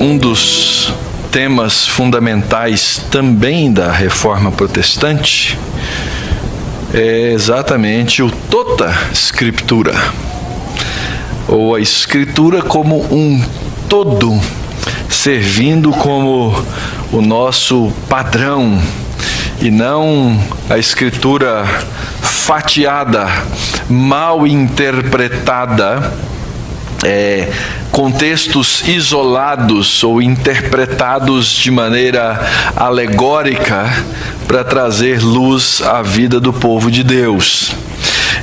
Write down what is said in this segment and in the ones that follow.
Um dos temas fundamentais também da Reforma Protestante é exatamente o tota scriptura, ou a Escritura como um todo, servindo como o nosso padrão, e não a Escritura fatiada, mal interpretada, contextos isolados ou interpretados de maneira alegórica para trazer luz à vida do povo de Deus.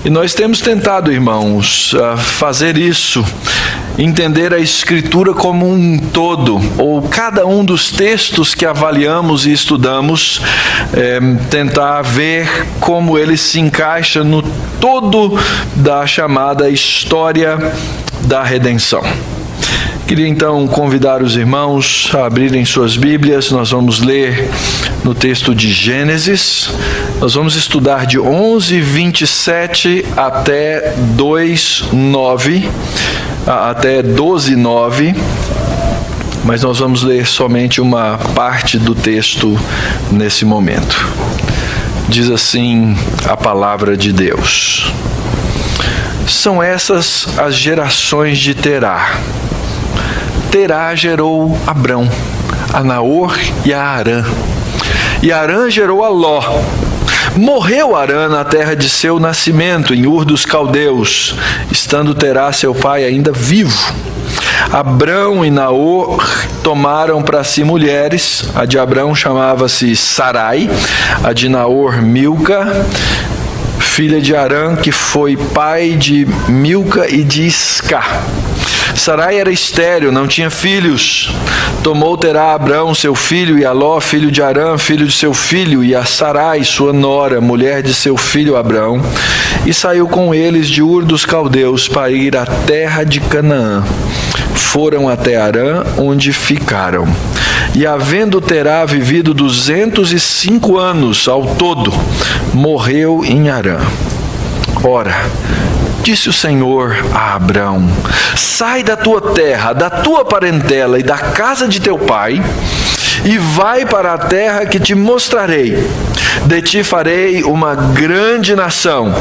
E nós temos tentado, irmãos, fazer isso, entender a Escritura como um todo, ou cada um dos textos que avaliamos e estudamos, tentar ver como ele se encaixa no todo da chamada história da redenção. Queria então convidar os irmãos a abrirem suas Bíblias. Nós vamos ler no texto de Gênesis. Nós vamos estudar de 11:27 até 12:9, mas nós vamos ler somente uma parte do texto nesse momento. Diz assim a palavra de Deus: São essas as gerações de Terá. Terá gerou Abrão, a Naor e a Harã. E Harã gerou a Ló. Morreu Harã na terra de seu nascimento, em Ur dos Caldeus, estando Terá, seu pai, ainda vivo. Abrão e Naor tomaram para si mulheres. A de Abrão chamava-se Sarai, a de Naor Milca, filha de Harã, que foi pai de Milca e de Isca. Sarai era estéril, não tinha filhos. Tomou Terá Abrão, seu filho, e a Ló, filho de Harã, filho de seu filho, e a Sarai, sua nora, mulher de seu filho Abrão, e saiu com eles de Ur dos Caldeus para ir à terra de Canaã. Foram até Harã, onde ficaram. E havendo Terá vivido 205 anos ao todo, morreu em Harã. Ora, disse o Senhor a Abrão: sai da tua terra, da tua parentela e da casa de teu pai, e vai para a terra que te mostrarei. De ti farei uma grande nação,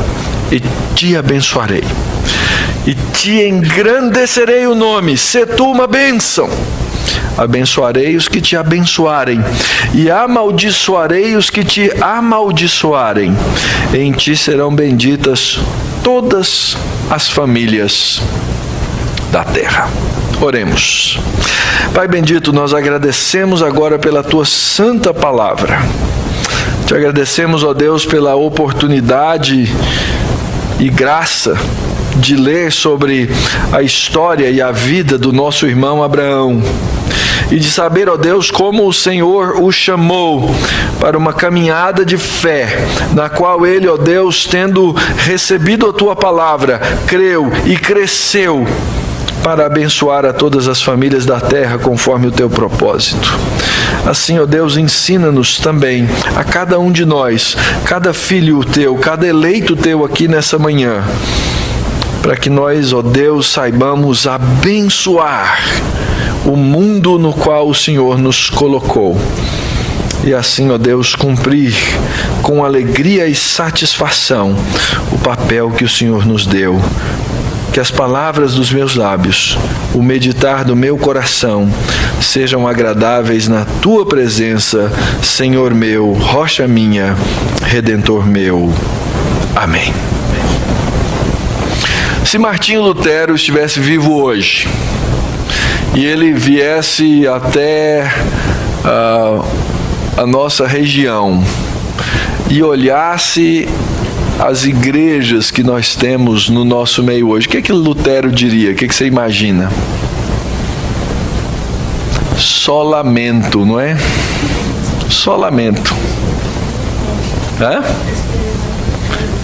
e te abençoarei. E te engrandecerei o nome, se tu uma bênção. Abençoarei os que te abençoarem, e amaldiçoarei os que te amaldiçoarem. Em ti serão benditas todas as famílias da terra. Oremos. Pai bendito, nós agradecemos agora pela tua santa palavra. Te agradecemos, ó Deus, pela oportunidade e graça de ler sobre a história e a vida do nosso irmão Abraão, e de saber, ó Deus, como o Senhor o chamou para uma caminhada de fé, na qual ele, ó Deus, tendo recebido a tua palavra, creu e cresceu para abençoar a todas as famílias da terra conforme o teu propósito. Assim, ó Deus, ensina-nos também, a cada um de nós, cada filho teu, cada eleito teu aqui nessa manhã, para que nós, ó Deus, saibamos abençoar o mundo no qual o Senhor nos colocou. E assim, ó Deus, cumprir com alegria e satisfação o papel que o Senhor nos deu. Que as palavras dos meus lábios, o meditar do meu coração, sejam agradáveis na tua presença, Senhor meu, rocha minha, Redentor meu. Amém. Se Martinho Lutero estivesse vivo hoje, e ele viesse até a nossa região e olhasse as igrejas que nós temos no nosso meio hoje, o que Lutero diria? O que você imagina? Só lamento, não é? Só lamento. Hã?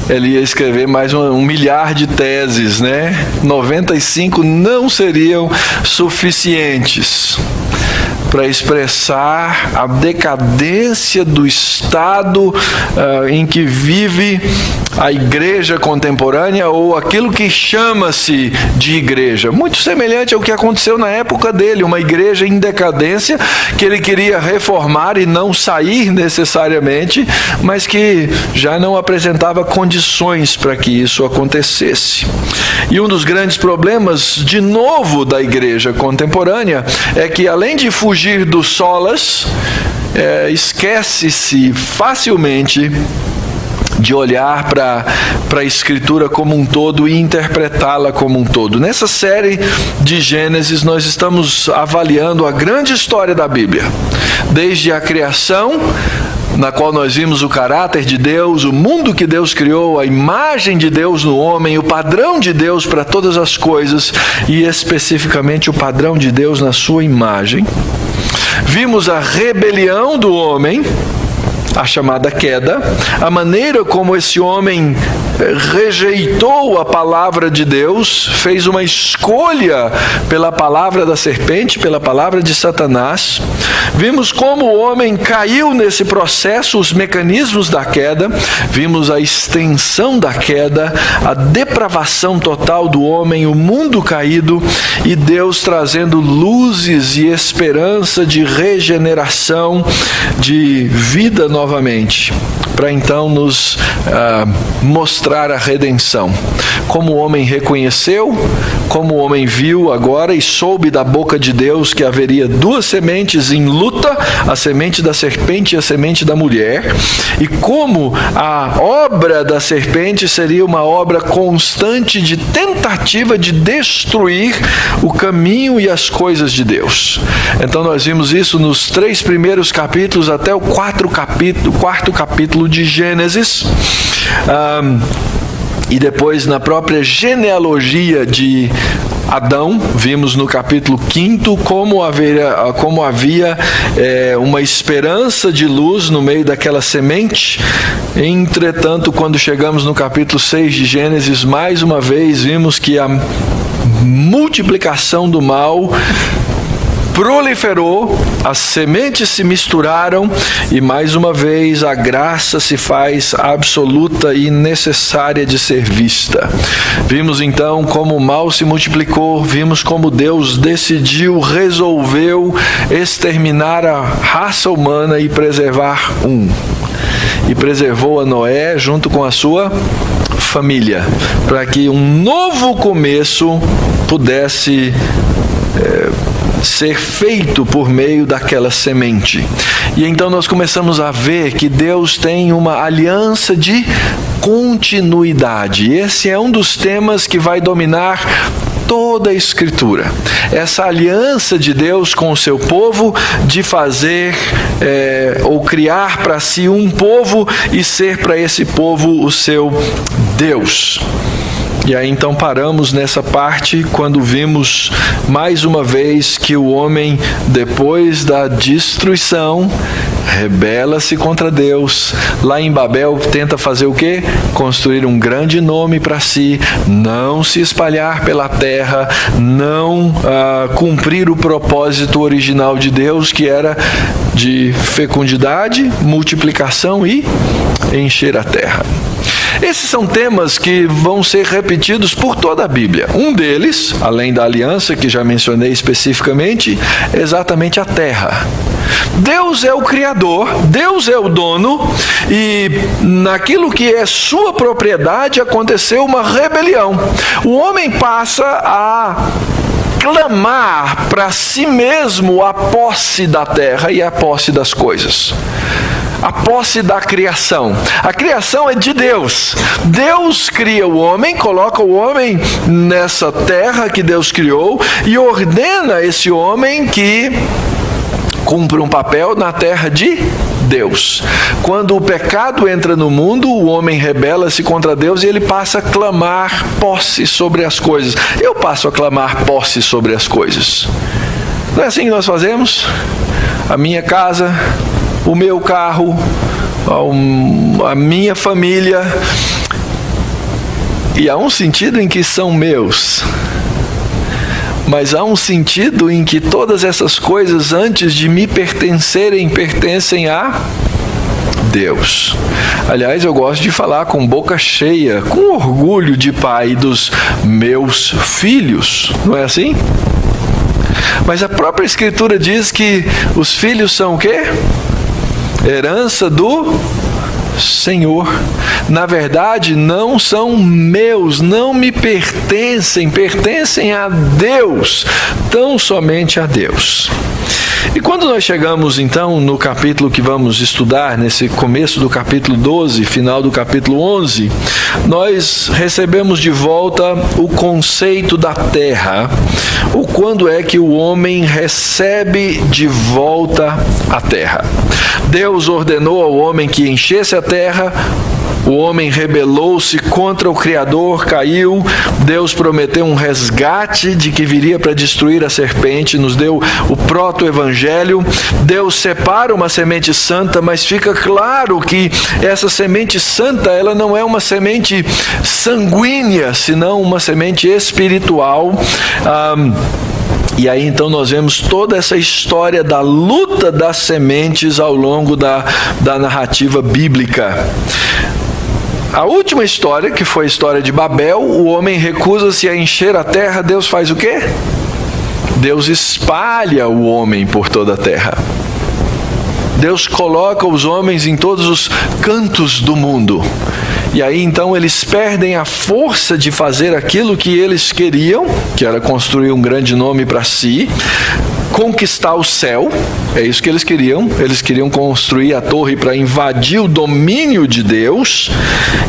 Ele ia escrever mais um milhar de teses, né? 95 não seriam suficientes para expressar a decadência do estado em que vive a igreja contemporânea, ou aquilo que chama-se de igreja. Muito semelhante ao que aconteceu na época dele, uma igreja em decadência, que ele queria reformar e não sair necessariamente, mas que já não apresentava condições para que isso acontecesse. E um dos grandes problemas, de novo, da igreja contemporânea é que, além de fugir do solas, esquece-se facilmente de olhar para a Escritura como um todo e interpretá-la como um todo. Nessa série de Gênesis, nós estamos avaliando a grande história da Bíblia, desde a criação, na qual nós vimos o caráter de Deus, o mundo que Deus criou, a imagem de Deus no homem, o padrão de Deus para todas as coisas, e especificamente o padrão de Deus na sua imagem. Vimos a rebelião do homem, a chamada queda, a maneira como esse homem rejeitou a palavra de Deus, fez uma escolha pela palavra da serpente, pela palavra de Satanás. Vimos como o homem caiu nesse processo, os mecanismos da queda. Vimos a extensão da queda, a depravação total do homem, o mundo caído, e Deus trazendo luzes e esperança de regeneração, de vida novamente, para então nos mostrar a redenção. Como o homem reconheceu, como o homem viu agora e soube da boca de Deus que haveria duas sementes em luta, a semente da serpente e a semente da mulher, e como a obra da serpente seria uma obra constante de tentativa de destruir o caminho e as coisas de Deus. Então nós vimos isso nos 3 primeiros capítulos até o quarto capítulo de Gênesis, e depois na própria genealogia de Adão, vimos no capítulo 5 como havia uma esperança de luz no meio daquela semente. Entretanto, quando chegamos no capítulo 6 de Gênesis, mais uma vez vimos que a multiplicação do mal proliferou, as sementes se misturaram e mais uma vez a graça se faz absoluta e necessária de ser vista. Vimos então como o mal se multiplicou, vimos como Deus resolveu exterminar a raça humana e preservar e preservou a Noé junto com a sua família, para que um novo começo pudesse ser feito por meio daquela semente. E então nós começamos a ver que Deus tem uma aliança de continuidade. Esse é um dos temas que vai dominar toda a Escritura. Essa aliança de Deus com o seu povo, de fazer ou criar para si um povo e ser para esse povo o seu Deus. E aí então paramos nessa parte quando vimos mais uma vez que o homem, depois da destruição, rebela-se contra Deus. Lá em Babel tenta fazer o quê? Construir um grande nome para si, não se espalhar pela terra, não cumprir o propósito original de Deus, que era de fecundidade, multiplicação e encher a terra. Esses são temas que vão ser repetidos por toda a Bíblia. Um deles, além da aliança que já mencionei especificamente, é exatamente a terra. Deus é o Criador, Deus é o dono, e naquilo que é sua propriedade aconteceu uma rebelião. O homem passa a clamar para si mesmo a posse da terra e a posse das coisas. A posse da criação. A criação é de Deus. Deus cria o homem, coloca o homem nessa terra que Deus criou e ordena esse homem que cumpra um papel na terra de Deus. Quando o pecado entra no mundo, o homem rebela-se contra Deus e ele passa a clamar posse sobre as coisas. Eu passo a clamar posse sobre as coisas. Não é assim que nós fazemos? A minha casa, o meu carro, a minha família, e há um sentido em que são meus, mas há um sentido em que todas essas coisas, antes de me pertencerem, pertencem a Deus. Aliás, eu gosto de falar com boca cheia, com orgulho de pai dos meus filhos, não é assim? Mas a própria Escritura diz que os filhos são o quê? Herança do Senhor. Na verdade, não são meus, não me pertencem, pertencem a Deus, tão somente a Deus. E quando nós chegamos então no capítulo que vamos estudar, nesse começo do capítulo 12, final do capítulo 11, nós recebemos de volta o conceito da terra, o quando é que o homem recebe de volta a terra. Deus ordenou ao homem que enchesse a terra. O homem rebelou-se contra o Criador, caiu. Deus prometeu um resgate de que viria para destruir a serpente, nos deu o proto-evangelho. Deus separa uma semente santa, mas fica claro que essa semente santa, ela não é uma semente sanguínea, senão uma semente espiritual. E aí então nós vemos toda essa história da luta das sementes ao longo da narrativa bíblica. A última história, que foi a história de Babel, o homem recusa-se a encher a terra, Deus faz o quê? Deus espalha o homem por toda a terra. Deus coloca os homens em todos os cantos do mundo. E aí então eles perdem a força de fazer aquilo que eles queriam, que era construir um grande nome para si, conquistar o céu. É isso que eles queriam construir a torre para invadir o domínio de Deus.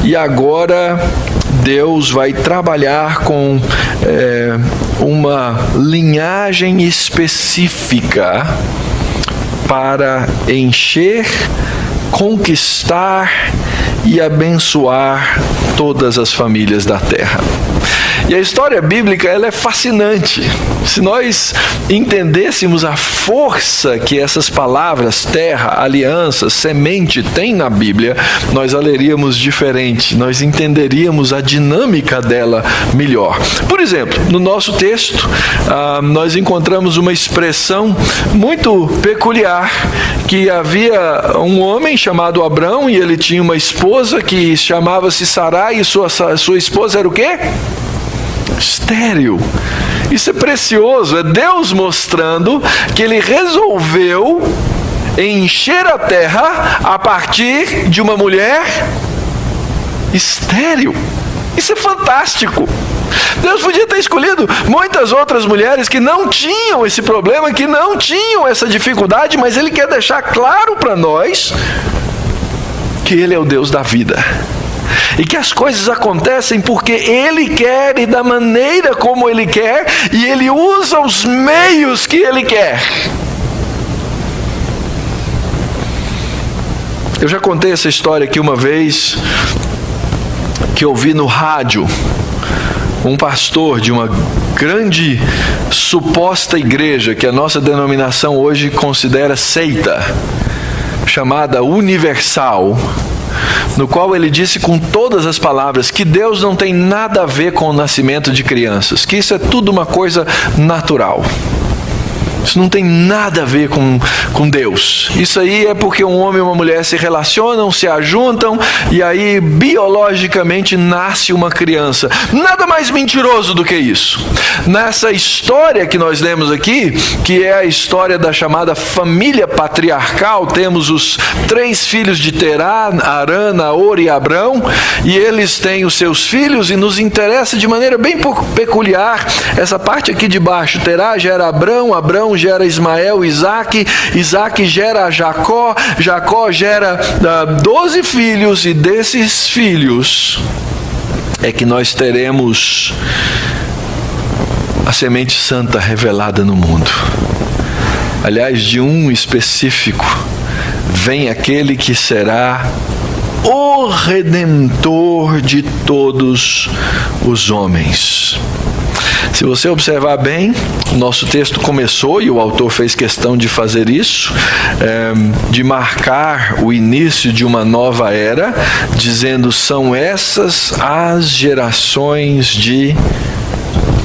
E agora Deus vai trabalhar com uma linhagem específica para encher, conquistar e abençoar todas as famílias da terra. E a história bíblica, ela é fascinante. Se nós entendêssemos a força que essas palavras, terra, aliança, semente, têm na Bíblia, nós a leríamos diferente, nós entenderíamos a dinâmica dela melhor. Por exemplo, no nosso texto, nós encontramos uma expressão muito peculiar, que havia um homem chamado Abrão, e ele tinha uma esposa que chamava-se Sarai, e sua esposa era o quê? Estéril. Isso é precioso, é Deus mostrando que ele resolveu encher a terra a partir de uma mulher estéril. Isso é fantástico. Deus podia ter escolhido muitas outras mulheres que não tinham esse problema, que não tinham essa dificuldade, mas ele quer deixar claro para nós que ele é o Deus da vida. E que as coisas acontecem porque Ele quer e da maneira como Ele quer, e Ele usa os meios que Ele quer. Eu já contei essa história aqui uma vez, que eu vi no rádio um pastor de uma grande suposta igreja, que a nossa denominação hoje considera seita, chamada Universal, no qual ele disse com todas as palavras que Deus não tem nada a ver com o nascimento de crianças, que isso é tudo uma coisa natural. Isso não tem nada a ver com Deus. Isso aí é porque um homem e uma mulher se relacionam, se ajuntam, e aí biologicamente nasce uma criança. Nada mais mentiroso do que isso. Nessa história que nós lemos aqui, que é a história da chamada família patriarcal, temos os 3 filhos de Terá, Arã, Naor e Abrão, e eles têm os seus filhos, e nos interessa de maneira bem peculiar essa parte aqui de baixo. Terá gera Abrão, Abrão gera Ismael, Isaac gera Jacó, Jacó gera 12 filhos, e desses filhos é que nós teremos a semente santa revelada no mundo. Aliás, de um específico vem aquele que será o Redentor de todos os homens. Se você observar bem, o nosso texto começou, e o autor fez questão de fazer isso, de marcar o início de uma nova era, dizendo: são essas as gerações de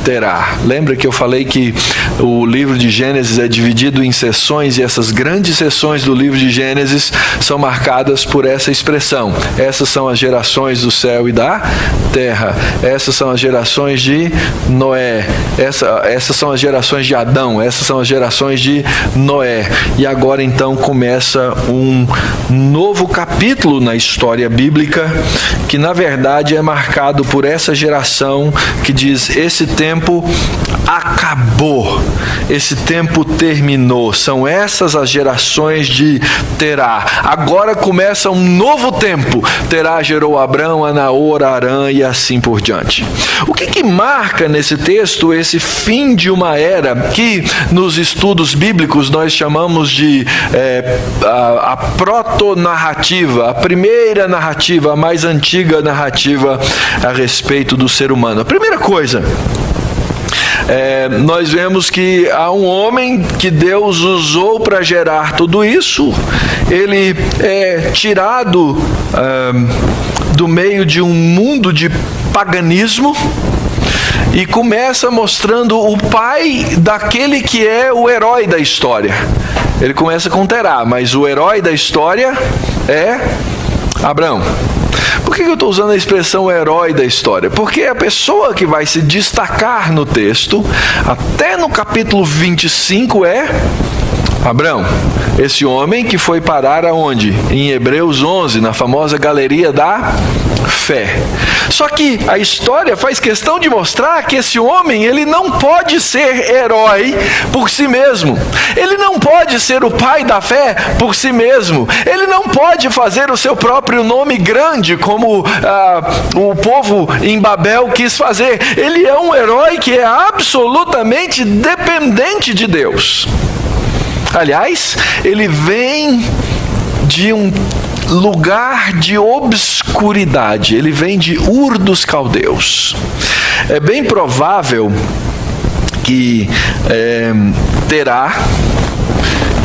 Terá. Lembra que eu falei que o livro de Gênesis é dividido em seções, e essas grandes seções do livro de Gênesis são marcadas por essa expressão. Essas são as gerações do céu e da terra. Essas são as gerações de Noé. Essas são as gerações de Adão. Essas são as gerações de Noé. E agora então começa um novo capítulo na história bíblica, que na verdade é marcado por essa geração que diz: esse tempo acabou, esse tempo terminou. São essas as gerações de Terá. Agora começa um novo tempo. Terá gerou Abrão, a Naor, a Arã e assim por diante. O que marca nesse texto esse fim de uma era que nos estudos bíblicos nós chamamos de a proto-narrativa, a primeira narrativa, a mais antiga narrativa a respeito do ser humano? A primeira coisa, nós vemos que há um homem que Deus usou para gerar tudo isso. Ele é tirado do meio de um mundo de paganismo e começa mostrando o pai daquele que é o herói da história. Ele começa com Terá, mas o herói da história é Abrão. Por que eu estou usando a expressão herói da história? Porque a pessoa que vai se destacar no texto, até no capítulo 25, é Abrão. Esse homem que foi parar aonde? Em Hebreus 11, na famosa galeria da fé. Só que a história faz questão de mostrar que esse homem, ele não pode ser herói por si mesmo. Ele não pode ser o pai da fé por si mesmo. Ele não pode fazer o seu próprio nome grande, como o povo em Babel quis fazer. Ele é um herói que é absolutamente dependente de Deus. Aliás, ele vem de um lugar de obscuridade. Ele vem de Ur dos Caldeus. É bem provável que Terá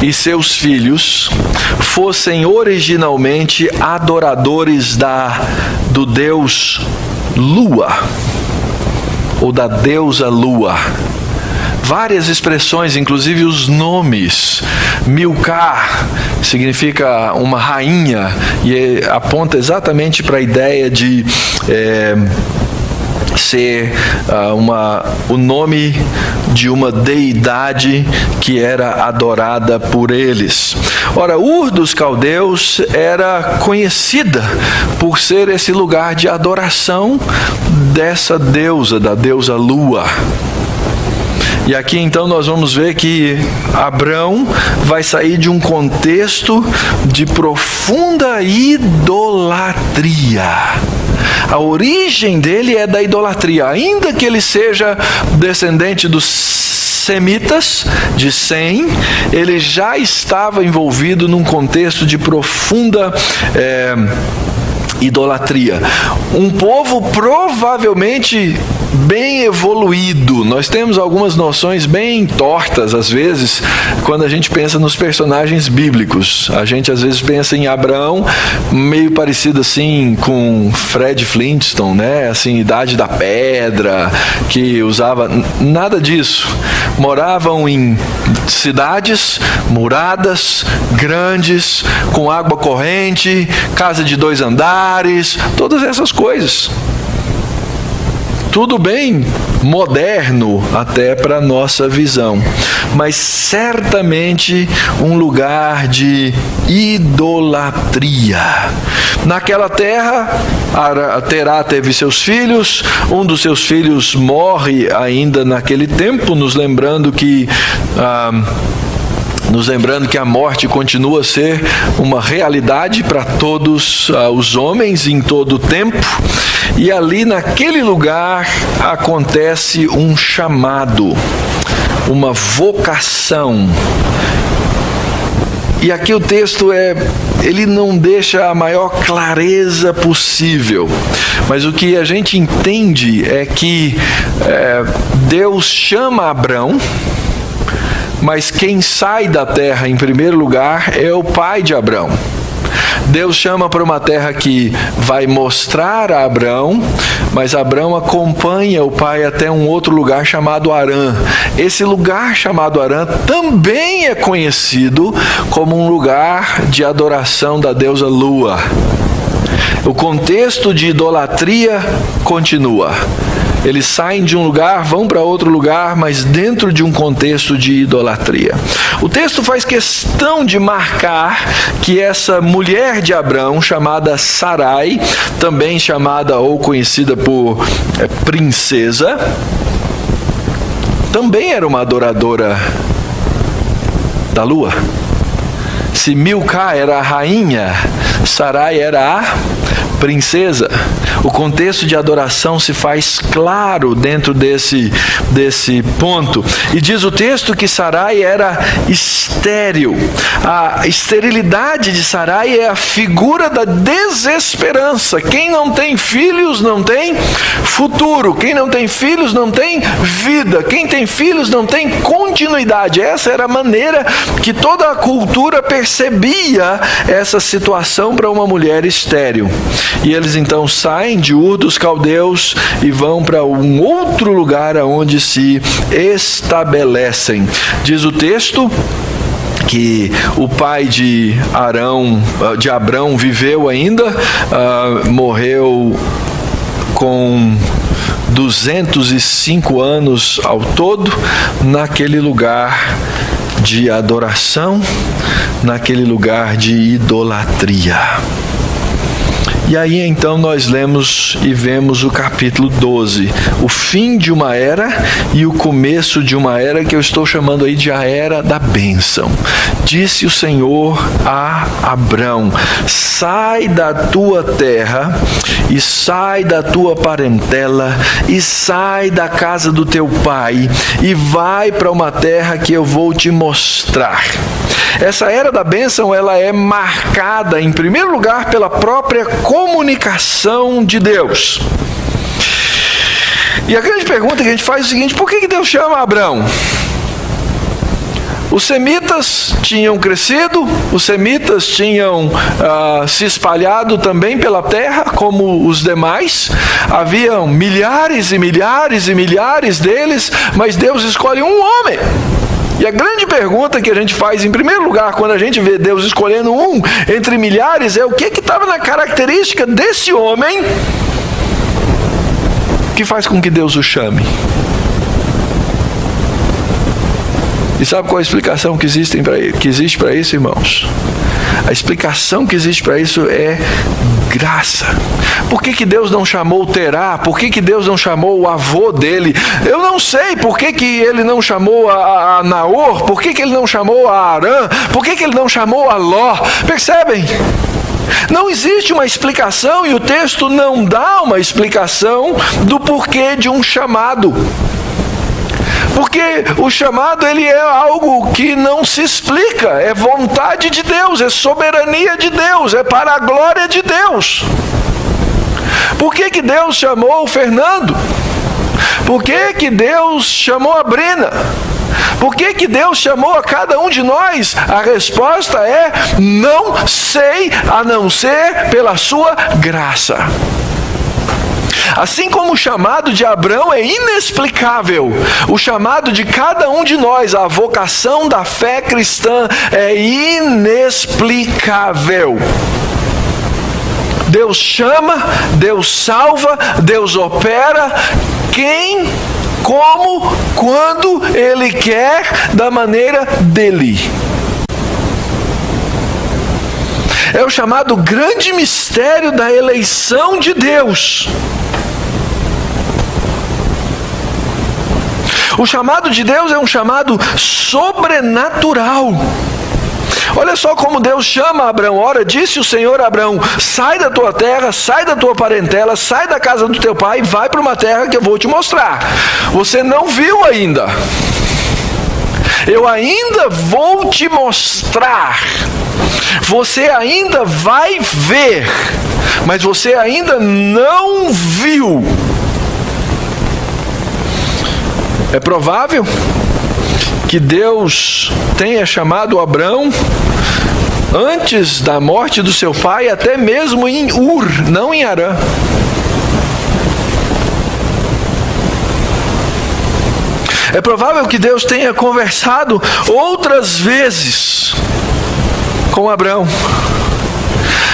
e seus filhos fossem originalmente adoradores do deus Lua, ou da deusa Lua. Várias expressões, inclusive os nomes. Milcar significa uma rainha e aponta exatamente para a ideia de ser o nome de uma deidade que era adorada por eles. Ora, Ur dos Caldeus era conhecida por ser esse lugar de adoração dessa deusa, da deusa Lua. E aqui então nós vamos ver que Abrão vai sair de um contexto de profunda idolatria. A origem dele é da idolatria, ainda que ele seja descendente dos semitas, de Sem, ele já estava envolvido num contexto de profunda idolatria. Um povo provavelmente bem evoluído. Nós temos algumas noções bem tortas, às vezes, quando a gente pensa nos personagens bíblicos. A gente, às vezes, pensa em Abraão, meio parecido, assim, com Fred Flintstone, né? Assim, Idade da Pedra, que usava... Nada disso. Moravam em cidades muradas, grandes, com água corrente, casa de 2 andares, todas essas coisas. Tudo bem moderno até para a nossa visão, mas certamente um lugar de idolatria. Naquela terra, Terá teve seus filhos, um dos seus filhos morre ainda naquele tempo, nos lembrando que a morte continua a ser uma realidade para todos os homens em todo o tempo. E ali naquele lugar acontece um chamado, uma vocação. E aqui o texto ele não deixa a maior clareza possível, mas o que a gente entende é que Deus chama Abrão, mas quem sai da terra em primeiro lugar é o pai de Abrão. Deus chama para uma terra que vai mostrar a Abrão mas Abrão acompanha o pai até um outro lugar chamado Harã. Esse lugar chamado Harã também é conhecido como um lugar de adoração da deusa Lua. O contexto de idolatria continua. Eles saem de um lugar, vão para outro lugar, mas dentro de um contexto de idolatria. O texto faz questão de marcar que essa mulher de Abrão, chamada Sarai, também chamada ou conhecida por princesa, também era uma adoradora da lua. Se Milcá era a rainha, Sarai era a princesa. O contexto de adoração se faz claro dentro desse ponto. E diz o texto que Sarai era estéril. A esterilidade de Sarai é a figura da desesperança. Quem não tem filhos não tem futuro. Quem não tem filhos não tem vida. Quem tem filhos não tem continuidade. Essa era a maneira que toda a cultura percebia essa situação para uma mulher estéril. E eles então saem de Ur dos Caldeus e vão para um outro lugar onde se estabelecem. Diz o texto que o pai de Abrão viveu ainda, morreu com 205 anos ao todo, naquele lugar de adoração, naquele lugar de idolatria. E aí então nós lemos e vemos o capítulo 12, o fim de uma era e o começo de uma era que eu estou chamando aí de a era da bênção. Disse o Senhor a Abrão: sai da tua terra e sai da tua parentela e sai da casa do teu pai e vai para uma terra que eu vou te mostrar. Essa era da bênção, ela é marcada, em primeiro lugar, pela própria comunicação de Deus. E a grande pergunta que a gente faz é o seguinte: por que Deus chama Abrão? Os semitas tinham crescido, os semitas tinham se espalhado também pela terra, como os demais. Haviam milhares e milhares e milhares deles, mas Deus escolhe um homem. E a grande pergunta que a gente faz, em primeiro lugar, quando a gente vê Deus escolhendo um entre milhares, é o que estava na característica desse homem que faz com que Deus o chame. E sabe qual a explicação que existe para isso, irmãos? A explicação que existe para isso é graça. Por que Deus não chamou Terá? Por que Deus não chamou o avô dele? Eu não sei. Por que ele não chamou a Naor? Por que ele não chamou a Arã? Por que ele não chamou a Ló? Percebem? Não existe uma explicação e o texto não dá uma explicação do porquê de um chamado. Porque o chamado, ele é algo que não se explica, é vontade de Deus, é soberania de Deus, é para a glória de Deus. Por que Deus chamou o Fernando? Por que Deus chamou a Brina? Por que Deus chamou a cada um de nós? A resposta é: não sei, a não ser pela sua graça. Assim como o chamado de Abrão é inexplicável, o chamado de cada um de nós, a vocação da fé cristã, é inexplicável. Deus chama, Deus salva, Deus opera, quem, como, quando Ele quer, da maneira dele. É o chamado grande mistério da eleição de Deus. O chamado de Deus é um chamado sobrenatural. Olha só como Deus chama Abrão. Ora, disse o Senhor a Abrão: sai da tua terra, sai da tua parentela, sai da casa do teu pai e vai para uma terra que eu vou te mostrar. Você não viu ainda. Eu ainda vou te mostrar. Você ainda vai ver, mas você ainda não viu. É provável que Deus tenha chamado Abrão antes da morte do seu pai, até mesmo em Ur, não em Harã. É provável que Deus tenha conversado outras vezes com Abrão,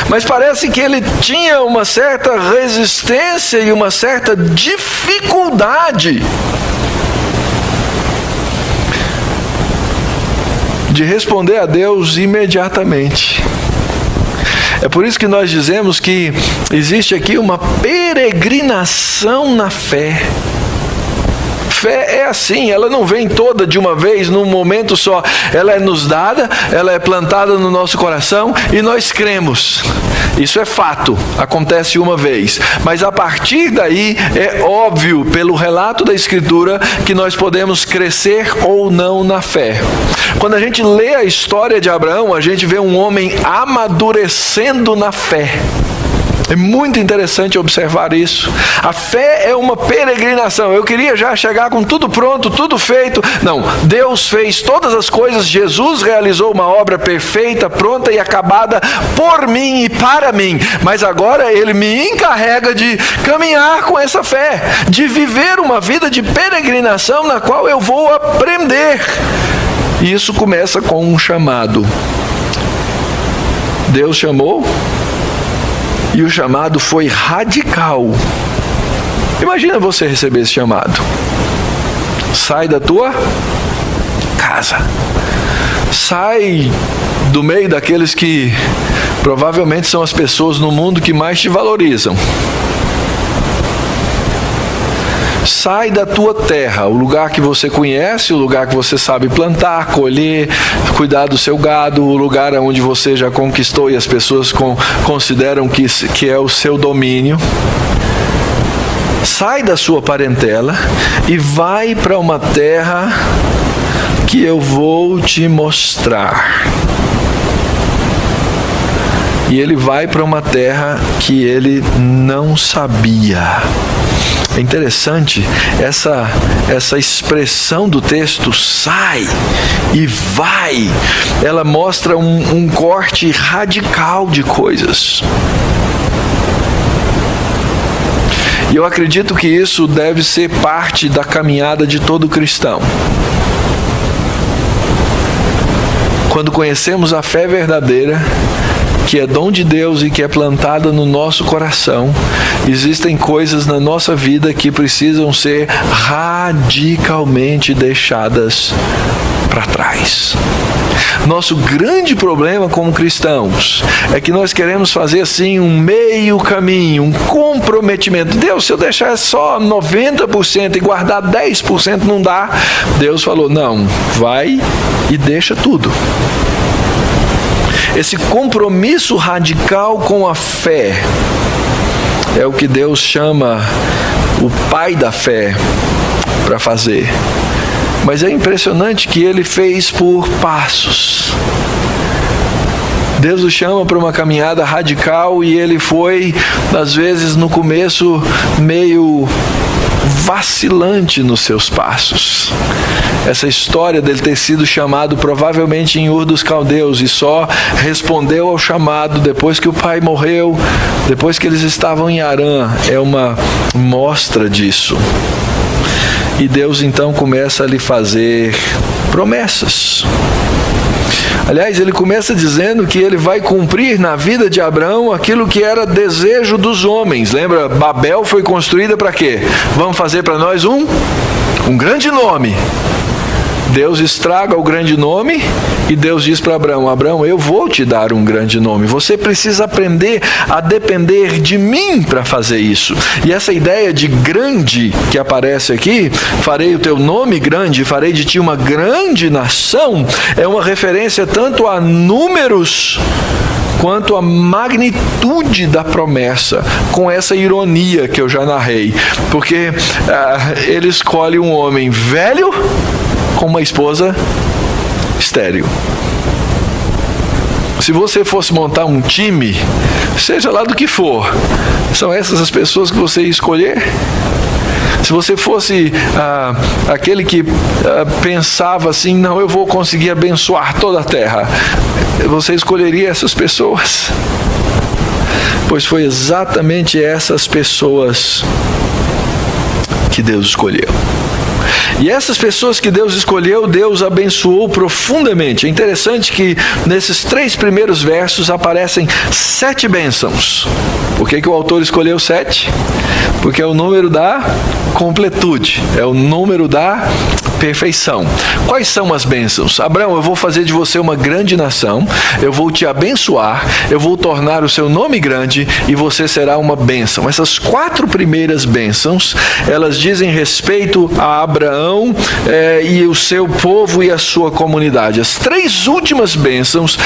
mas parece que ele tinha uma certa resistência e uma certa dificuldade de responder a Deus imediatamente. É por isso que nós dizemos que existe aqui uma peregrinação na fé. Fé é assim, ela não vem toda de uma vez, num momento só. Ela é nos dada, ela é plantada no nosso coração e nós cremos. Isso é fato, acontece uma vez. Mas a partir daí, é óbvio, pelo relato da Escritura, que nós podemos crescer ou não na fé. Quando a gente lê a história de Abraão, a gente vê um homem amadurecendo na fé. É muito interessante observar isso. A fé é uma peregrinação. Eu queria já chegar com tudo pronto, tudo feito. Não, Deus fez todas as coisas. Jesus realizou uma obra perfeita, pronta e acabada por mim e para mim. Mas agora Ele me encarrega de caminhar com essa fé, de viver uma vida de peregrinação na qual eu vou aprender. E isso começa com um chamado. Deus chamou. E o chamado foi radical. Imagina você receber esse chamado. Sai da tua casa. Sai do meio daqueles que provavelmente são as pessoas no mundo que mais te valorizam. Sai da tua terra, o lugar que você conhece, o lugar que você sabe plantar, colher, cuidar do seu gado, o lugar onde você já conquistou e as pessoas consideram que é o seu domínio. Sai da sua parentela e vai para uma terra que eu vou te mostrar. E ele vai para uma terra que ele não sabia. É interessante essa expressão do texto, sai e vai. Ela mostra um corte radical de coisas. E eu acredito que isso deve ser parte da caminhada de todo cristão. Quando conhecemos a fé verdadeira, que é dom de Deus e que é plantada no nosso coração, existem coisas na nossa vida que precisam ser radicalmente deixadas para trás. Nosso grande problema como cristãos é que nós queremos fazer assim um meio caminho, um comprometimento. Deus, se eu deixar só 90% e guardar 10% não dá. Deus falou, não, vai e deixa tudo. Esse compromisso radical com a fé é o que Deus chama o pai da fé para fazer. Mas é impressionante que ele fez por passos. Deus o chama para uma caminhada radical e ele foi, às vezes, no começo, meio vacilante nos seus passos. Essa história dele ter sido chamado provavelmente em Ur dos Caldeus e só respondeu ao chamado depois que o pai morreu, depois que eles estavam em Harã, é uma mostra disso. E Deus então começa a lhe fazer promessas. Aliás, ele começa dizendo que ele vai cumprir na vida de Abraão aquilo que era desejo dos homens. Lembra, Babel foi construída para quê? Vamos fazer para nós um grande nome. Deus estraga o grande nome e Deus diz para Abraão, Abraão, eu vou te dar um grande nome. Você precisa aprender a depender de mim para fazer isso. E essa ideia de grande que aparece aqui, farei o teu nome grande, farei de ti uma grande nação, é uma referência tanto a números quanto a magnitude da promessa, com essa ironia que eu já narrei. Porque ele escolhe um homem velho com uma esposa estéril. Se você fosse montar um time, seja lá do que for, são essas as pessoas que você ia escolher? Se você fosse aquele que pensava assim, não, eu vou conseguir abençoar toda a terra, você escolheria essas pessoas? Pois foi exatamente essas pessoas que Deus escolheu. E essas pessoas que Deus escolheu, Deus abençoou profundamente. É interessante que nesses 3 primeiros versos aparecem 7 bênçãos. Por que o autor escolheu 7? Porque é o número da completude, é o número da perfeição. Quais são as bênçãos? Abraão, eu vou fazer de você uma grande nação, eu vou te abençoar, eu vou tornar o seu nome grande e você será uma bênção. Essas 4 primeiras bênçãos, elas dizem respeito a Abraão e o seu povo e a sua comunidade. As 3 últimas bênçãos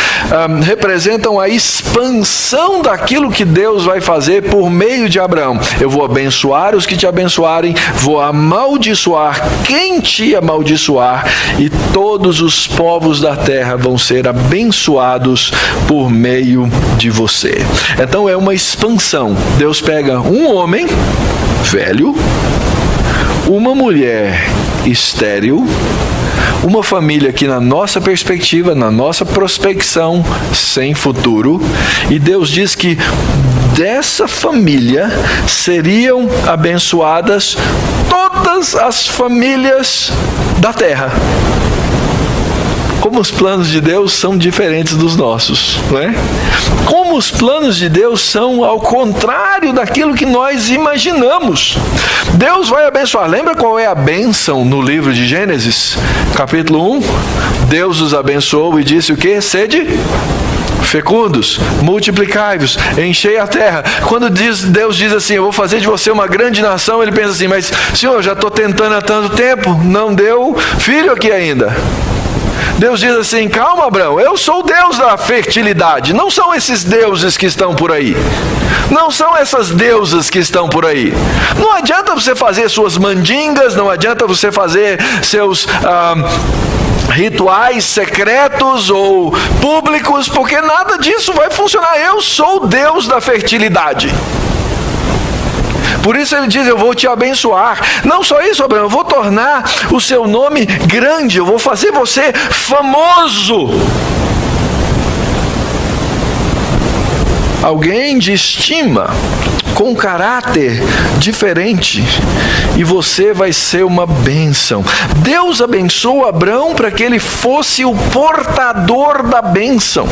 representam a expansão daquilo que Deus vai fazer por meio de Abraão. Eu vou abençoar os que te abençoarem, vou amaldiçoar quem te amaldiçoar, e todos os povos da terra vão ser abençoados por meio de você. Então é uma expansão. Deus pega um homem velho, uma mulher estéril, uma família que na nossa perspectiva, na nossa prospecção, sem futuro, e Deus diz que dessa família seriam abençoadas todas as famílias da terra. Como os planos de Deus são diferentes dos nossos, não é? Como os planos de Deus são ao contrário daquilo que nós imaginamos. Deus vai abençoar. Lembra qual é a bênção no livro de Gênesis? Capítulo 1. Deus os abençoou e disse o quê? Sede fecundos, multiplicai-vos, enchei a terra. Quando Deus diz assim, eu vou fazer de você uma grande nação, ele pensa assim, mas Senhor, já estou tentando há tanto tempo, não deu filho aqui ainda. Deus diz assim, calma Abraão, eu sou o Deus da fertilidade, não são esses deuses que estão por aí. Não são essas deusas que estão por aí. Não adianta você fazer suas mandingas, não adianta você fazer seus rituais secretos ou públicos, porque nada disso vai funcionar. Eu sou o Deus da fertilidade. Por isso ele diz, eu vou te abençoar. Não só isso, Abraão, eu vou tornar o seu nome grande, eu vou fazer você famoso. Alguém de estima, com caráter diferente, e você vai ser uma bênção. Deus abençoou Abraão para que ele fosse o portador da bênção.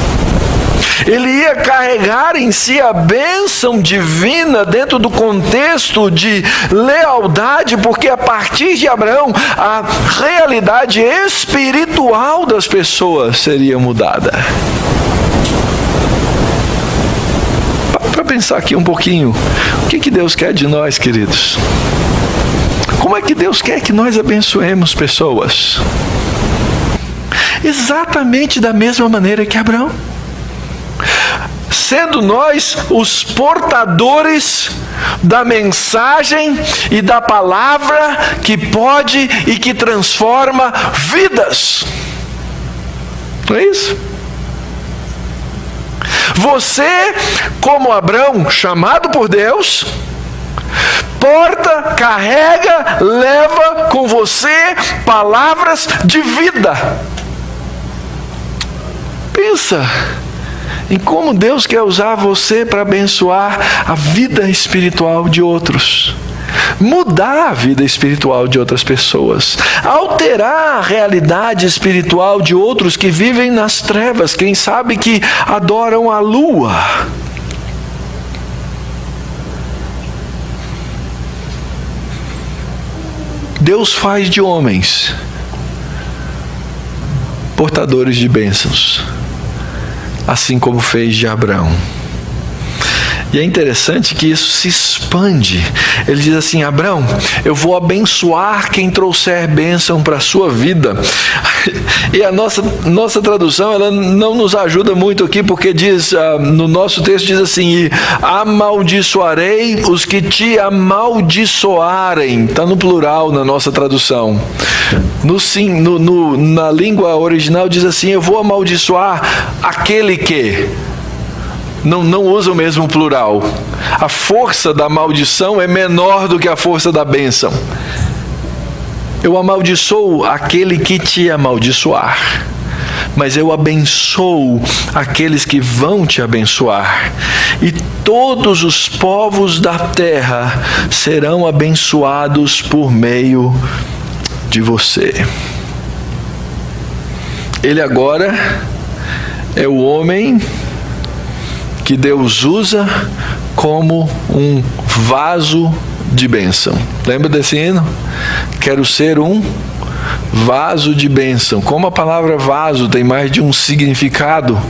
Ele ia carregar em si a bênção divina dentro do contexto de lealdade, porque a partir de Abraão, a realidade espiritual das pessoas seria mudada. Para pensar aqui um pouquinho, o que Deus quer de nós, queridos? Como é que Deus quer que nós abençoemos pessoas? Exatamente da mesma maneira que Abraão. Sendo nós os portadores da mensagem e da palavra que pode e que transforma vidas. Não é isso? Você, como Abraão, chamado por Deus, porta, carrega, leva com você palavras de vida. Pensa em como Deus quer usar você para abençoar a vida espiritual de outros. Mudar a vida espiritual de outras pessoas. Alterar a realidade espiritual de outros que vivem nas trevas. Quem sabe que adoram a lua. Deus faz de homens portadores de bênçãos, assim como fez de Abraão. E é interessante que isso se expande. Ele diz assim, Abraão, eu vou abençoar quem trouxer bênção para a sua vida. E a nossa tradução, ela não nos ajuda muito aqui, porque diz, no nosso texto diz assim, e amaldiçoarei os que te amaldiçoarem. Está no plural na nossa tradução. Na língua original diz assim, eu vou amaldiçoar aquele que... Não usa o mesmo plural. A força da maldição é menor do que a força da bênção. Eu amaldiçoo aquele que te amaldiçoar, mas eu abençoo aqueles que vão te abençoar. E todos os povos da terra serão abençoados por meio de você. Ele agora é o homem que Deus usa como um vaso de bênção. Lembra desse hino? Quero ser um vaso de bênção. Como a palavra vaso tem mais de um significado,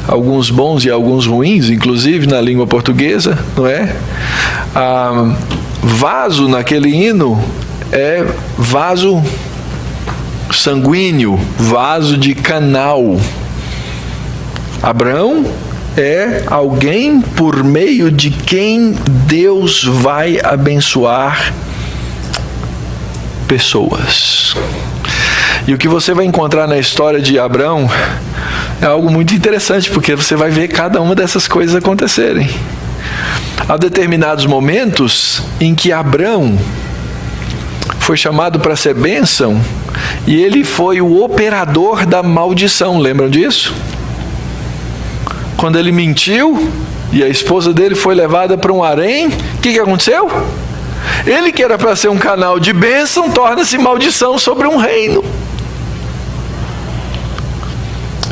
alguns bons e alguns ruins, inclusive na língua portuguesa, não é? Vaso naquele hino é vaso sanguíneo, vaso de canal. Abraão é alguém por meio de quem Deus vai abençoar pessoas. E o que você vai encontrar na história de Abraão é algo muito interessante, porque você vai ver cada uma dessas coisas acontecerem. Há determinados momentos em que Abraão foi chamado para ser bênção e ele foi o operador da maldição. Lembram disso? Quando ele mentiu e a esposa dele foi levada para um harém, o que aconteceu? Ele, que era para ser um canal de bênção, torna-se maldição sobre um reino.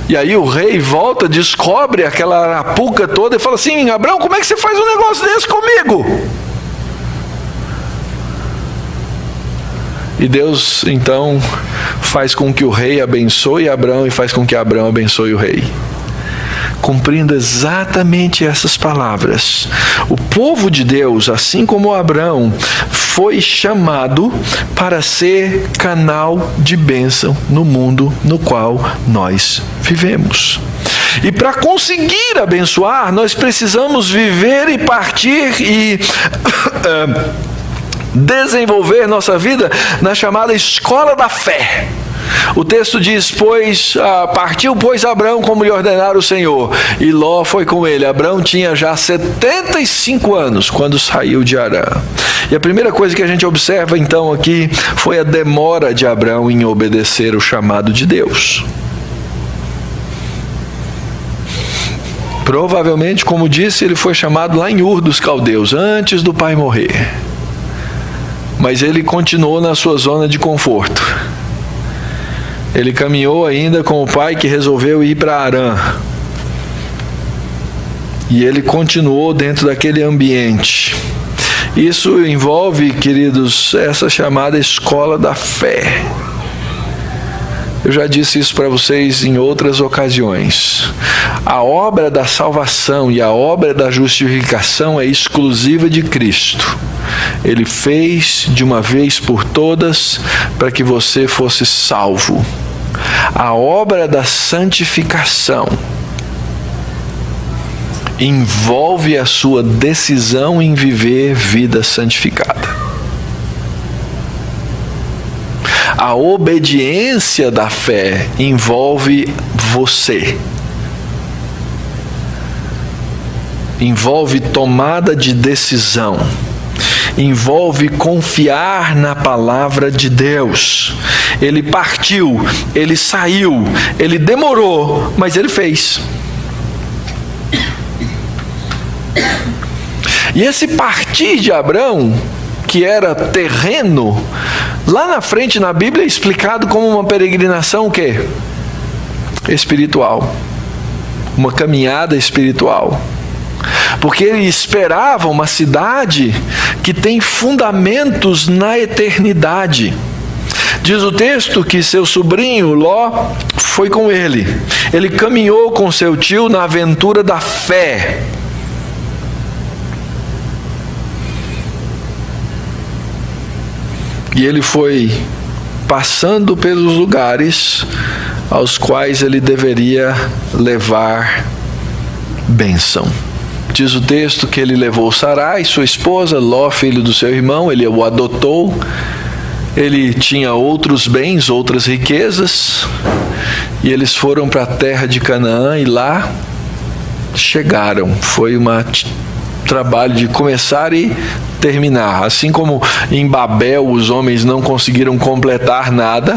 E aí o rei volta, descobre aquela arapuca toda e fala assim: Abraão, como é que você faz um negócio desse comigo? E Deus então faz com que o rei abençoe Abraão e faz com que Abraão abençoe o rei. Cumprindo exatamente essas palavras, o povo de Deus, assim como Abraão, foi chamado para ser canal de bênção no mundo no qual nós vivemos. E para conseguir abençoar, nós precisamos viver e partir e desenvolver nossa vida na chamada escola da fé. O texto diz: partiu, pois, Abraão como lhe ordenara o Senhor, e Ló foi com ele. Abraão tinha já 75 anos quando saiu de Harã. E a primeira coisa que a gente observa então aqui foi a demora de Abraão em obedecer o chamado de Deus. Provavelmente, como disse, ele foi chamado lá em Ur dos Caldeus, antes do pai morrer. Mas ele continuou na sua zona de conforto. Ele caminhou ainda com o pai, que resolveu ir para Harã. E ele continuou dentro daquele ambiente. Isso envolve, queridos, essa chamada escola da fé. Eu já disse isso para vocês em outras ocasiões. A obra da salvação e a obra da justificação é exclusiva de Cristo. Ele fez de uma vez por todas para que você fosse salvo. A obra da santificação envolve a sua decisão em viver vida santificada. A obediência da fé envolve você. Envolve tomada de decisão. Envolve confiar na palavra de Deus. Ele partiu, ele saiu, ele demorou, mas ele fez. E esse partir de Abraão, que era terreno, lá na frente na Bíblia é explicado como uma peregrinação o quê? Espiritual. Uma caminhada espiritual. Porque ele esperava uma cidade que tem fundamentos na eternidade. Diz o texto que seu sobrinho Ló foi com ele. Ele caminhou com seu tio na aventura da fé. E ele foi passando pelos lugares aos quais ele deveria levar bênção. Diz o texto que ele levou Sarai, sua esposa, Ló, filho do seu irmão, ele o adotou. Ele tinha outros bens, outras riquezas, e eles foram para a terra de Canaã e lá chegaram. Foi uma trabalho de começar e terminar. Assim como em Babel os homens não conseguiram completar nada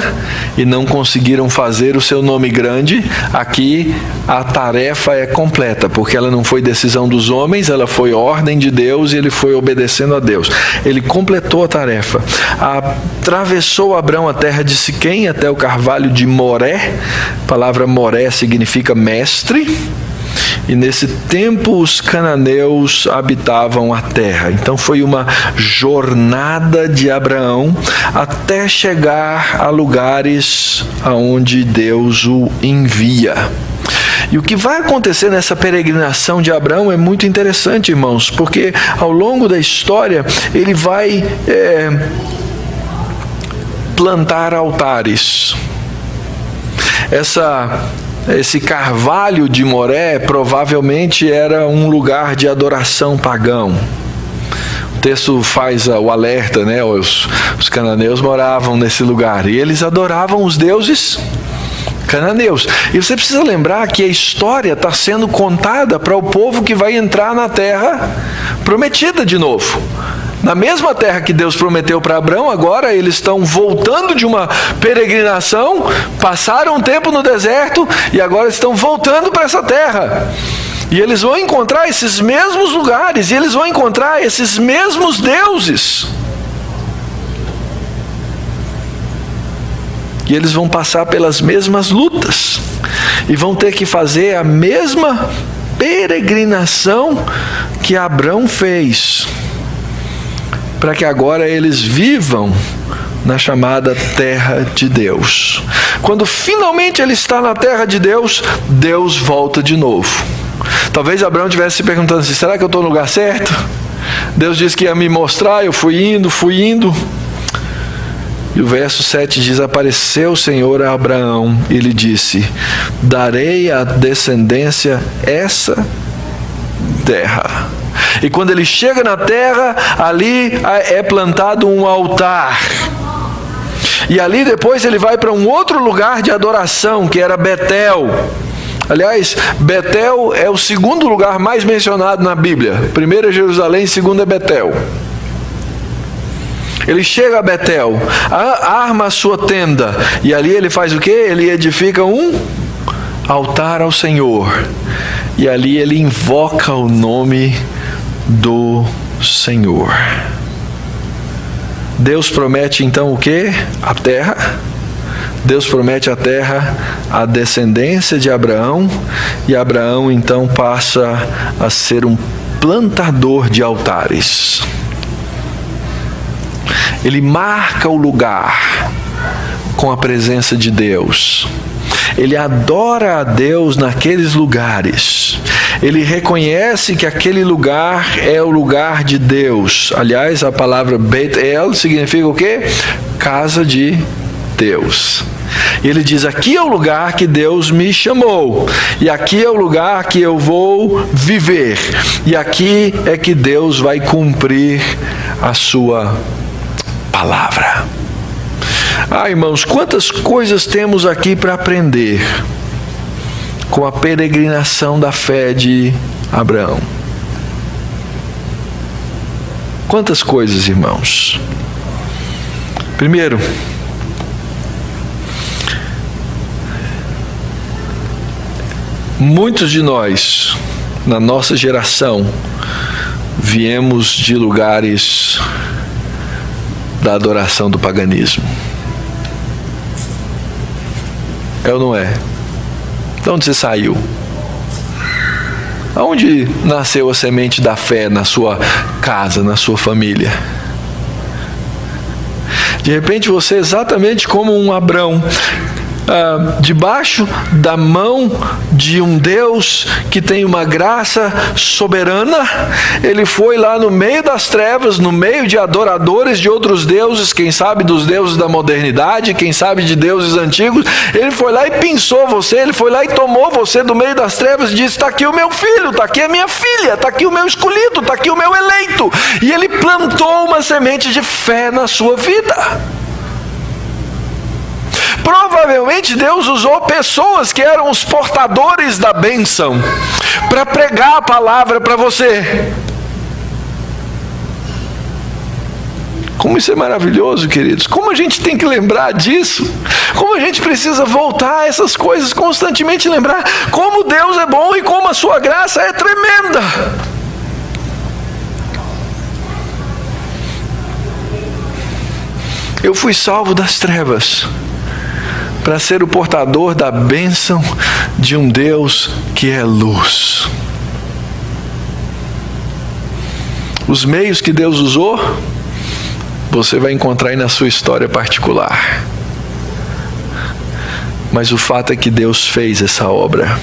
e não conseguiram fazer o seu nome grande, aqui a tarefa é completa, porque ela não foi decisão dos homens, ela foi ordem de Deus e ele foi obedecendo a Deus. Ele completou a tarefa. Atravessou Abrão a terra de Siquém até o carvalho de Moré. A palavra Moré significa mestre. E nesse tempo os cananeus habitavam a terra. Então foi uma jornada de Abraão até chegar a lugares aonde Deus o envia. E o que vai acontecer nessa peregrinação de Abraão é muito interessante, irmãos, porque ao longo da história ele vai plantar altares. Esse carvalho de Moré provavelmente era um lugar de adoração pagão. O texto faz o alerta, né? Os cananeus moravam nesse lugar e eles adoravam os deuses cananeus. E você precisa lembrar que a história está sendo contada para o povo que vai entrar na terra prometida de novo. Na mesma terra que Deus prometeu para Abraão, agora eles estão voltando de uma peregrinação, passaram um tempo no deserto e agora estão voltando para essa terra. E eles vão encontrar esses mesmos lugares, e eles vão encontrar esses mesmos deuses. E eles vão passar pelas mesmas lutas, e vão ter que fazer a mesma peregrinação que Abraão fez, para que agora eles vivam na chamada terra de Deus. Quando finalmente ele está na terra de Deus, Deus volta de novo. Talvez Abraão estivesse se perguntando assim: será que eu estou no lugar certo? Deus disse que ia me mostrar, eu fui indo. E o verso 7 diz: apareceu o Senhor a Abraão e lhe disse: darei à descendência essa terra. E quando ele chega na terra, ali é plantado um altar. E ali depois ele vai para um outro lugar de adoração, que era Betel. Aliás, Betel é o segundo lugar mais mencionado na Bíblia. Primeiro é Jerusalém, segundo é Betel. Ele chega a Betel, arma a sua tenda, e ali ele faz o quê? Ele edifica um altar ao Senhor. E ali ele invoca o nome do Senhor. Deus promete então o quê? A terra. Deus promete a terra à descendência de Abraão, e Abraão então passa a ser um plantador de altares. Ele marca o lugar com a presença de Deus. Ele adora a Deus naqueles lugares. Ele reconhece que aquele lugar é o lugar de Deus. Aliás, a palavra Bet-El significa o quê? Casa de Deus. E ele diz: aqui é o lugar que Deus me chamou, e aqui é o lugar que eu vou viver, e aqui é que Deus vai cumprir a sua palavra. Irmãos, quantas coisas temos aqui para aprender com a peregrinação da fé de Abraão. Quantas coisas, irmãos. Primeiro, muitos de nós, na nossa geração, viemos de lugares da adoração do paganismo. É ou não é? De onde você saiu? Aonde nasceu a semente da fé na sua casa, na sua família? De repente você é exatamente como um Abrão, debaixo da mão de um Deus que tem uma graça soberana. Ele foi lá no meio das trevas, no meio de adoradores de outros deuses, quem sabe dos deuses da modernidade, quem sabe de deuses antigos. Ele foi lá e pinçou você, ele foi lá e tomou você do meio das trevas e disse: está aqui o meu filho, está aqui a minha filha, está aqui o meu escolhido, está aqui o meu eleito. E ele plantou uma semente de fé na sua vida. Provavelmente Deus usou pessoas que eram os portadores da bênção para pregar a palavra para você. Como isso é maravilhoso, queridos. Como a gente tem que lembrar disso. Como a gente precisa voltar a essas coisas constantemente, lembrar como Deus é bom e como a sua graça é tremenda. Eu fui salvo das trevas para ser o portador da bênção de um Deus que é luz. Os meios que Deus usou, você vai encontrar aí na sua história particular. Mas o fato é que Deus fez essa obra.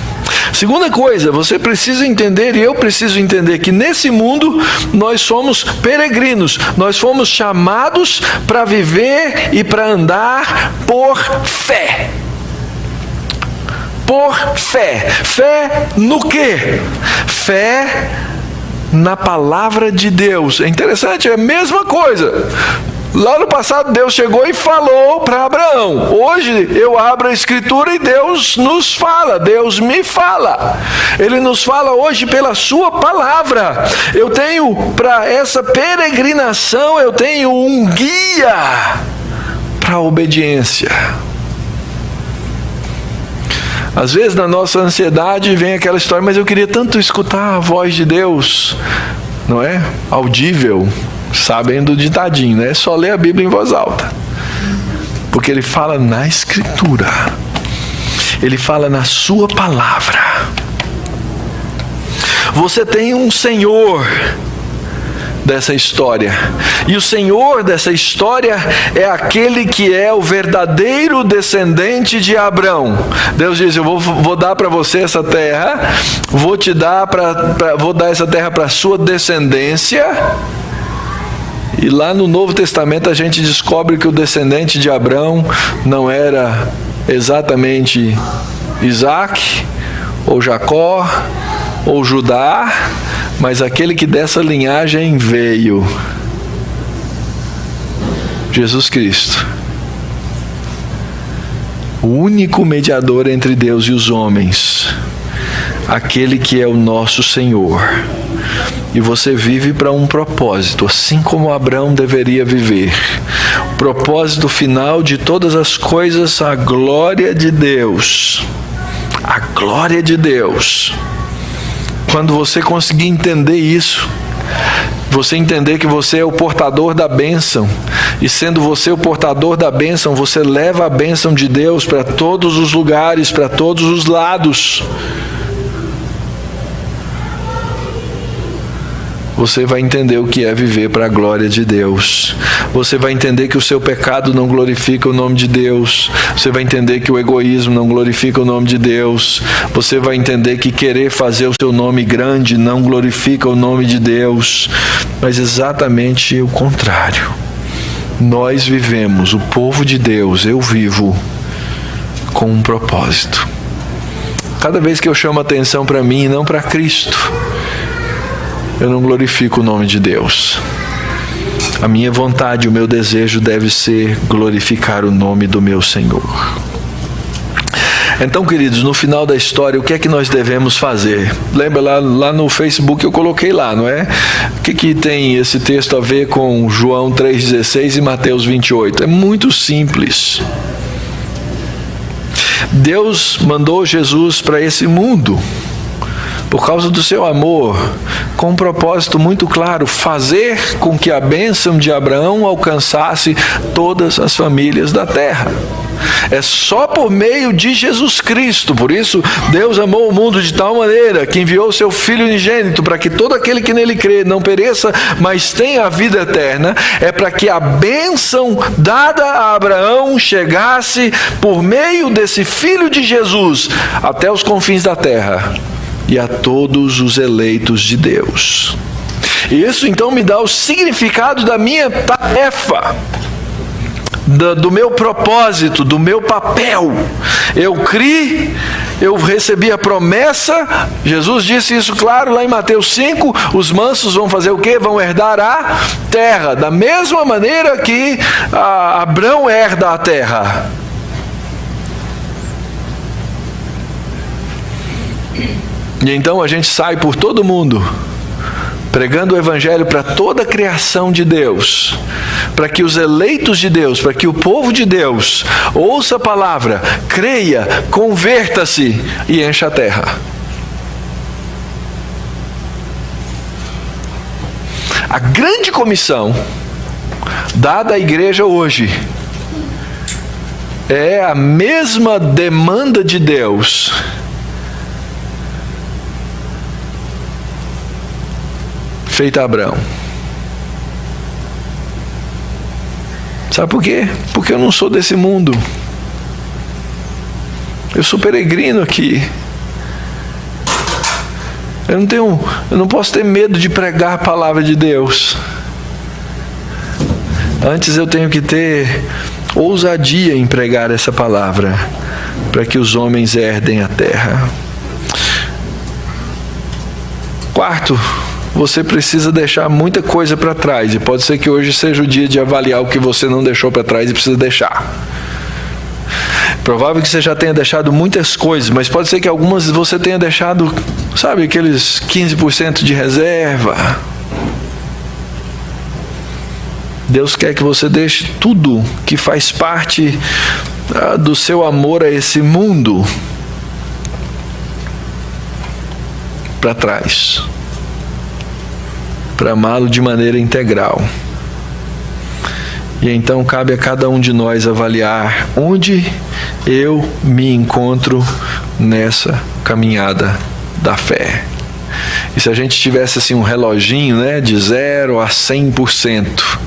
Segunda coisa, você precisa entender, e eu preciso entender, que nesse mundo nós somos peregrinos. Nós fomos chamados para viver e para andar por fé. Por fé. Fé no quê? Fé na palavra de Deus. É interessante, é a mesma coisa. Lá no passado Deus chegou e falou para Abraão. Hoje eu abro a Escritura e Deus nos fala, Deus me fala. Ele nos fala hoje pela sua palavra. Eu tenho para essa peregrinação, eu tenho um guia para a obediência. Às vezes na nossa ansiedade vem aquela história, mas eu queria tanto escutar a voz de Deus, não é? Audível. Sabem do ditadinho, né? É só ler a Bíblia em voz alta. Porque ele fala na Escritura. Ele fala na sua palavra. Você tem um Senhor dessa história. E o Senhor dessa história é aquele que é o verdadeiro descendente de Abrão. Deus diz: eu vou dar para você essa terra, vou dar essa terra para a sua descendência. E lá no Novo Testamento a gente descobre que o descendente de Abrão não era exatamente Isaac, ou Jacó, ou Judá, mas aquele que dessa linhagem veio, Jesus Cristo, o único mediador entre Deus e os homens, aquele que é o nosso Senhor. E você vive para um propósito, assim como Abraão deveria viver. O propósito final de todas as coisas, a glória de Deus. A glória de Deus. Quando você conseguir entender isso, você entender que você é o portador da bênção, e sendo você o portador da bênção, você leva a bênção de Deus para todos os lugares, para todos os lados. Você vai entender o que é viver para a glória de Deus. Você vai entender que o seu pecado não glorifica o nome de Deus. Você vai entender que o egoísmo não glorifica o nome de Deus. Você vai entender que querer fazer o seu nome grande não glorifica o nome de Deus. Mas exatamente o contrário. Nós vivemos, o povo de Deus, eu vivo com um propósito. Cada vez que eu chamo atenção para mim e não para Cristo, eu não glorifico o nome de Deus. A minha vontade, o meu desejo deve ser glorificar o nome do meu Senhor. Então, queridos, no final da história, o que é que nós devemos fazer? Lembra lá no Facebook eu coloquei lá, não é? O que tem esse texto a ver com João 3,16 e Mateus 28? É muito simples. Deus mandou Jesus para esse mundo por causa do seu amor, com um propósito muito claro: fazer com que a bênção de Abraão alcançasse todas as famílias da terra. É só por meio de Jesus Cristo. Por isso Deus amou o mundo de tal maneira que enviou o seu Filho unigênito, para que todo aquele que nele crê não pereça, mas tenha a vida eterna. É para que a bênção dada a Abraão chegasse por meio desse Filho de Jesus até os confins da terra e a todos os eleitos de Deus. E isso então me dá o significado da minha tarefa, do meu propósito, do meu papel. Eu criei, eu recebi a promessa. Jesus disse isso claro lá em Mateus 5, os mansos vão fazer o quê? Vão herdar a terra, da mesma maneira que Abrão herda a terra. E então a gente sai por todo mundo pregando o Evangelho para toda a criação de Deus, para que os eleitos de Deus, para que o povo de Deus ouça a palavra, creia, converta-se e encha a terra. A grande comissão dada à igreja hoje é a mesma demanda de Deus feita a Abraão. Sabe por quê? Porque eu não sou desse mundo. Eu sou peregrino aqui. Eu não posso ter medo de pregar a palavra de Deus. Antes eu tenho que ter ousadia em pregar essa palavra, para que os homens herdem a terra. Quarto, você precisa deixar muita coisa para trás, e pode ser que hoje seja o dia de avaliar o que você não deixou para trás e precisa deixar. Provável que você já tenha deixado muitas coisas, mas pode ser que algumas você tenha deixado, sabe, aqueles 15% de reserva. Deus quer que você deixe tudo que faz parte do seu amor a esse mundo para trás, para amá-lo de maneira integral. E então cabe a cada um de nós avaliar onde eu me encontro nessa caminhada da fé. E se a gente tivesse assim um reloginho, né, de 0 a 100%,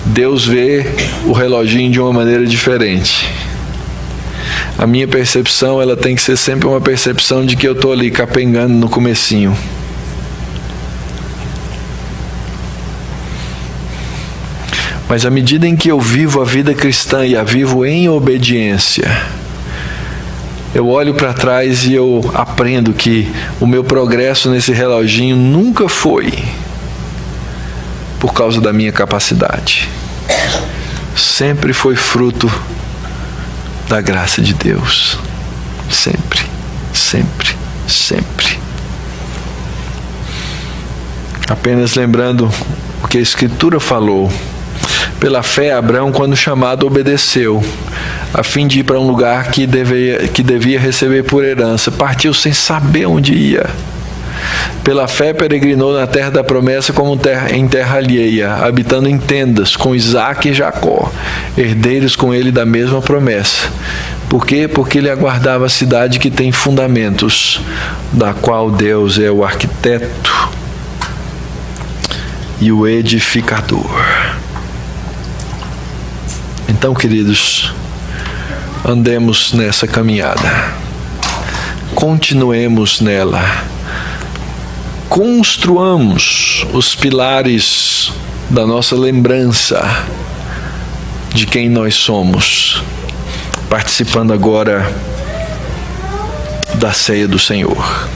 Deus vê o reloginho de uma maneira diferente. A minha percepção, ela tem que ser sempre uma percepção de que eu estou ali capengando no comecinho. Mas à medida em que eu vivo a vida cristã e a vivo em obediência, eu olho para trás e eu aprendo que o meu progresso nesse reloginho nunca foi por causa da minha capacidade. Sempre foi fruto da graça de Deus. Sempre, sempre, sempre. Apenas lembrando o que a Escritura falou. Pela fé, Abraão, quando chamado, obedeceu, a fim de ir para um lugar que devia receber por herança. Partiu sem saber onde ia. Pela fé, peregrinou na terra da promessa como em terra alheia, habitando em tendas com Isaque e Jacó, herdeiros com ele da mesma promessa. Por quê? Porque ele aguardava a cidade que tem fundamentos, da qual Deus é o arquiteto e o edificador. Então, queridos, andemos nessa caminhada, continuemos nela, construamos os pilares da nossa lembrança de quem nós somos, participando agora da ceia do Senhor.